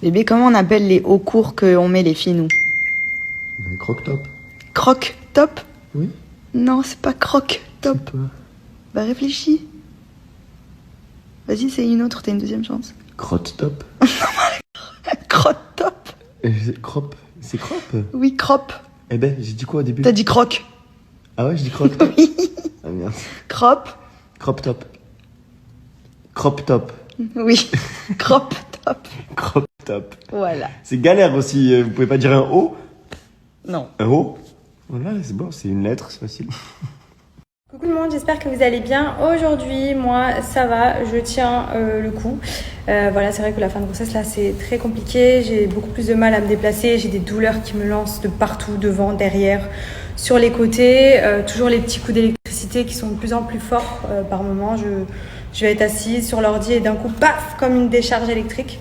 Bébé, comment on appelle les hauts cours qu'on met les filles, nous? Croque-top. Croque-top? Oui. Non, c'est pas croque-top. C'est quoi? Bah réfléchis. Vas-y, c'est une autre, t'as une deuxième chance. Crotte-top. Crotte-top? Crop. C'est crop? Oui, crop. Eh ben, j'ai dit quoi au début? T'as dit croque. Ah ouais, je dis croque top. Oui. Ah merde. Crop. Crop top. Crop top. Oui. Crop-top. Crop top. Voilà. C'est galère aussi. Vous pouvez pas dire un O? Non. Un O? Voilà, c'est bon, c'est une lettre, c'est facile. Coucou le monde, j'espère que vous allez bien. Aujourd'hui, moi, ça va, je tiens le coup. Voilà, c'est vrai que la fin de grossesse, là, c'est très compliqué. J'ai beaucoup plus de mal à me déplacer. J'ai des douleurs qui me lancent de partout, devant, derrière, sur les côtés. Toujours les petits coups d'électricité qui sont de plus en plus forts par moment. Je vais être assise sur l'ordi et d'un coup, paf, comme une décharge électrique.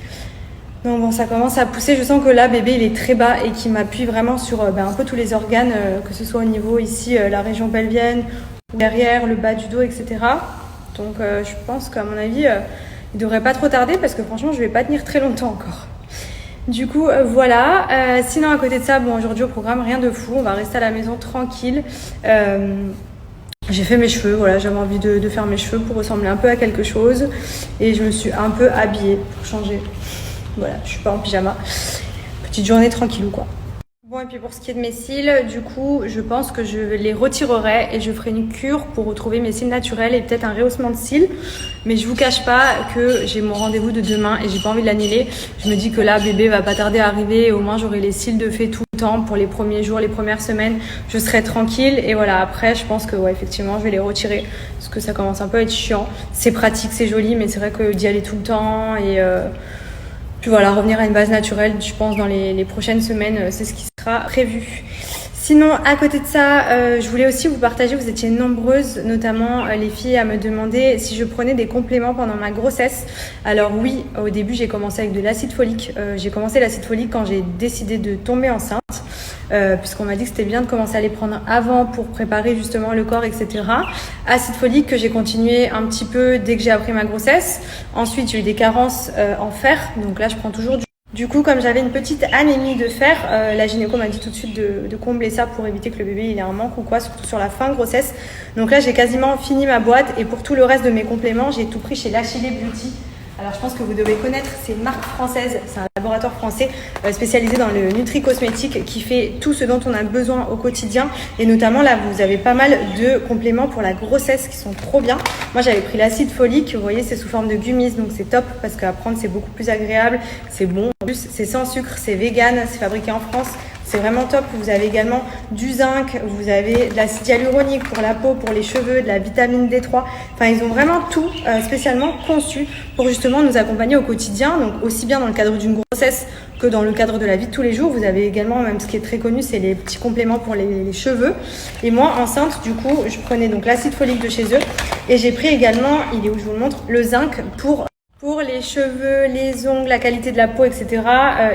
Donc bon, ça commence à pousser. Je sens que là, bébé, il est très bas et qu'il m'appuie vraiment sur un peu tous les organes, que ce soit au niveau ici, la région pelvienne, derrière, le bas du dos, etc. Donc je pense qu'à mon avis, il devrait pas trop tarder parce que franchement, je vais pas tenir très longtemps encore. Du coup, voilà. Sinon, à côté de ça, bon, aujourd'hui au programme, rien de fou. On va rester à la maison tranquille. J'ai fait mes cheveux, voilà, j'avais envie de faire mes cheveux pour ressembler un peu à quelque chose. Et je me suis un peu habillée pour changer. Voilà, je suis pas en pyjama. Petite journée tranquillou, quoi. Bon, et puis pour ce qui est de mes cils, du coup, je pense que je les retirerai et je ferai une cure pour retrouver mes cils naturels et peut-être un rehaussement de cils. Mais je vous cache pas que j'ai mon rendez-vous de demain et j'ai pas envie de l'annuler. Je me dis que là, bébé va pas tarder à arriver et au moins j'aurai les cils de fait tout le temps pour les premiers jours, les premières semaines. Je serai tranquille et voilà, après, je pense que ouais, effectivement, je vais les retirer parce que ça commence un peu à être chiant. C'est pratique, c'est joli, mais c'est vrai que d'y aller tout le temps et puis voilà, revenir à une base naturelle, je pense, dans les prochaines semaines, c'est ce qui sera prévu. Sinon, à côté de ça, je voulais aussi vous partager, vous étiez nombreuses, notamment les filles, à me demander si je prenais des compléments pendant ma grossesse. Alors oui, au début, j'ai commencé avec de l'acide folique. J'ai commencé l'acide folique quand j'ai décidé de tomber enceinte. Puisqu'on m'a dit que c'était bien de commencer à les prendre avant pour préparer justement le corps, etc. Acide folique que j'ai continué un petit peu dès que j'ai appris ma grossesse. Ensuite, j'ai eu des carences en fer, donc là je prends toujours du coup, comme j'avais une petite anémie de fer, la gynéco m'a dit tout de suite de combler ça pour éviter que le bébé il ait un manque ou quoi, surtout sur la fin de grossesse. Donc là, j'ai quasiment fini ma boîte et pour tout le reste de mes compléments, j'ai tout pris chez L'Achillée Beauty. Alors je pense que vous devez connaître, c'est une marque française, c'est un laboratoire français spécialisé dans le nutri-cosmétique qui fait tout ce dont on a besoin au quotidien. Et notamment là, vous avez pas mal de compléments pour la grossesse qui sont trop bien. Moi j'avais pris l'acide folique, vous voyez c'est sous forme de gummies, donc c'est top parce qu'à prendre c'est beaucoup plus agréable, c'est bon. En plus c'est sans sucre, c'est vegan, c'est fabriqué en France. C'est vraiment top. Vous avez également du zinc, vous avez de l'acide hyaluronique pour la peau, pour les cheveux, de la vitamine D3. Enfin, ils ont vraiment tout spécialement conçu pour justement nous accompagner au quotidien. Donc aussi bien dans le cadre d'une grossesse que dans le cadre de la vie de tous les jours. Vous avez également, même ce qui est très connu, c'est les petits compléments pour les cheveux. Et moi, enceinte, du coup, je prenais donc l'acide folique de chez eux. Et j'ai pris également, il est où je vous le montre, le zinc pour les cheveux, les ongles, la qualité de la peau, etc.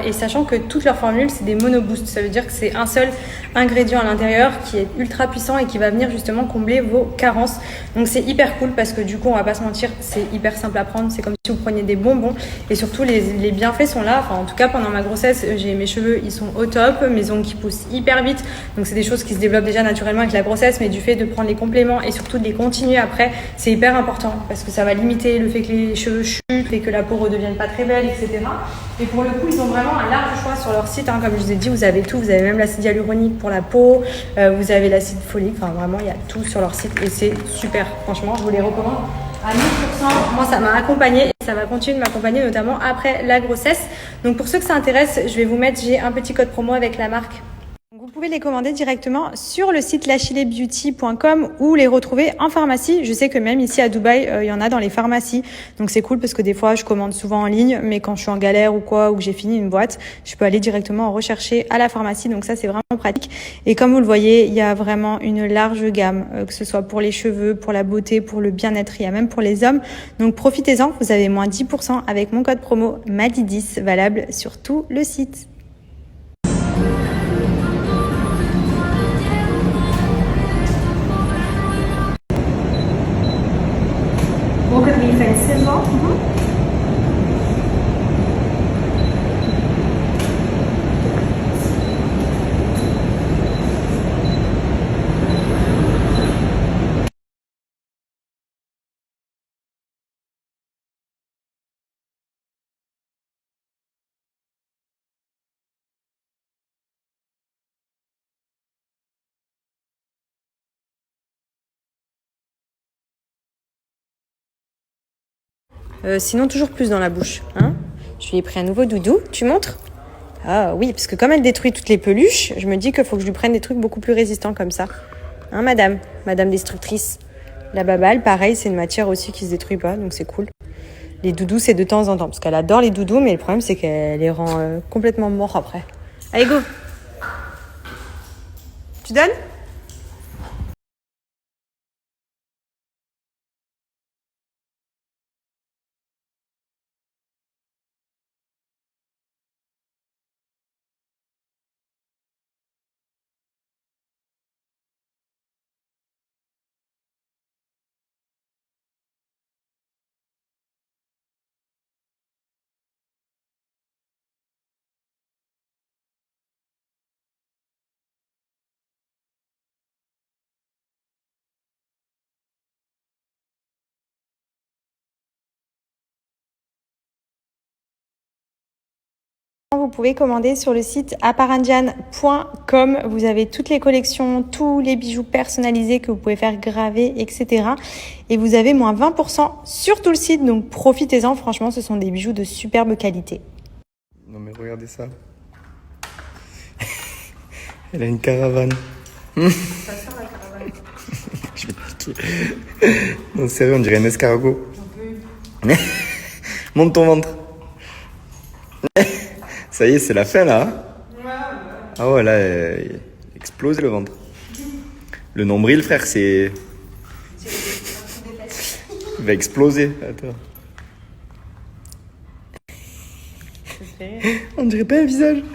Et sachant que toutes leurs formules, c'est des monoboosts. Ça veut dire que c'est un seul ingrédient à l'intérieur qui est ultra puissant et qui va venir justement combler vos carences. Donc c'est hyper cool parce que du coup, on va pas se mentir, c'est hyper simple à prendre. C'est comme si vous preniez des bonbons. Et surtout, les bienfaits sont là. Enfin, en tout cas, pendant ma grossesse, j'ai mes cheveux, ils sont au top. Mes ongles qui poussent hyper vite. Donc c'est des choses qui se développent déjà naturellement avec la grossesse. Mais du fait de prendre les compléments et surtout de les continuer après, c'est hyper important parce que ça va limiter le fait que les cheveux chutent et que la peau redevienne pas très belle, etc. Et pour le coup, ils ont vraiment un large choix sur leur site. Comme je vous ai dit, vous avez tout. Vous avez même l'acide hyaluronique pour la peau. Vous avez l'acide folique. Enfin, vraiment, il y a tout sur leur site et c'est super. Franchement, je vous les recommande à 1000%. Moi, ça m'a accompagnée et ça va continuer de m'accompagner, notamment après la grossesse. Donc, pour ceux que ça intéresse, je vais vous mettre, j'ai un petit code promo avec la marque. Vous pouvez les commander directement sur le site lachillebeauty.com ou les retrouver en pharmacie. Je sais que même ici à Dubaï, il y en a dans les pharmacies. Donc c'est cool parce que des fois, je commande souvent en ligne, mais quand je suis en galère ou quoi, ou que j'ai fini une boîte, je peux aller directement en rechercher à la pharmacie. Donc ça, c'est vraiment pratique. Et comme vous le voyez, il y a vraiment une large gamme, que ce soit pour les cheveux, pour la beauté, pour le bien-être, il y a même pour les hommes. Donc profitez-en, vous avez moins 10% avec mon code promo MADI10, valable sur tout le site. Look at me face as well. Sinon, toujours plus dans la bouche. Hein, je lui ai pris un nouveau doudou. Tu montres? Ah oui, parce que comme elle détruit toutes les peluches, je me dis qu'il faut que je lui prenne des trucs beaucoup plus résistants comme ça. Hein, madame? Madame destructrice. La babale, pareil, c'est une matière aussi qui se détruit pas, donc c'est cool. Les doudous, c'est de temps en temps, parce qu'elle adore les doudous, mais le problème, c'est qu'elle les rend complètement morts après. Allez, go! Tu donnes? Vous pouvez commander sur le site aparanjan.com. Vous avez toutes les collections, tous les bijoux personnalisés que vous pouvez faire graver, etc. Et vous avez moins 20% sur tout le site, donc profitez-en. Franchement, ce sont des bijoux de superbe qualité. Non mais regardez ça. Elle a une caravane. Ça sort la caravane. Je vais te piquer. Non sérieux, on dirait un escargot. Monte ton ventre. Ça y est, c'est la fin là. Ah ouais, là, il explose le ventre. Le nombril, frère, c'est... Il va exploser. Attends. On dirait pas un visage.